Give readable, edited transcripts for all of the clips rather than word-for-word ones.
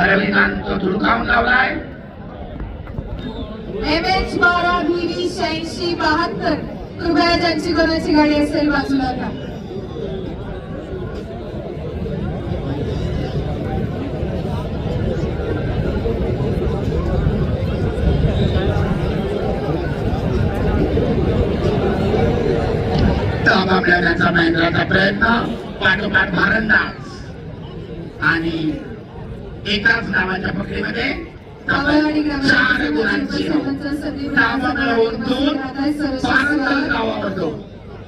रविकांत धुडकावून लावलाय. MH12 VV 8672 कृपया ज्यांची कोणाची गाडी असेल बाजूला का. आपल्याचा महेंद्राचा प्रयत्न पाठोपाठ भारंदाज आणि एकाच नावाच्या पकडीमध्ये 4 गुणांची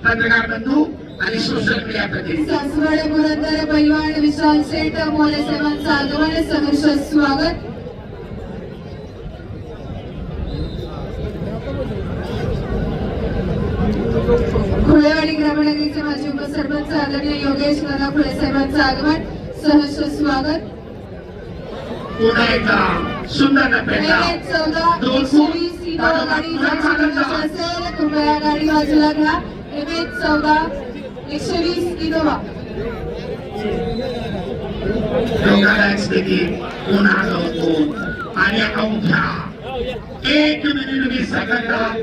पत्रकार बंधू आणि सोशल मीडिया प्रतिनिधी सासवड पुरंदर पैलवान विशाल सेठ मोरे साहेबांचं आगमन सहर्ष स्वागत. खुळेवाडी ग्रामनगरीचे माजी उपसरपंच आदरणीय योगेश दादा खुळे साहेबांचं आगमन सहर्ष स्वागत. पुन्हा एकदा सुंदर नपेटा 14 गाडी असेल कृपया गाडी बाजूला घ्या. MH14 120 इनोवा योगालाच देखील पुन्हा होतो आणि अवघ्या 1 मिनिट 20 सेकंदात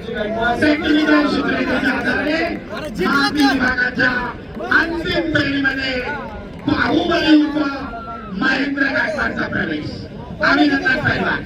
टेक्निकल सूत्रधाराच्या आधारे माती विभागाच्या अंतिम फेरीमध्ये बाहुबली उर्फ महेंद्र गायकवाडचा प्रवेश. अभिनंदन पैलवान.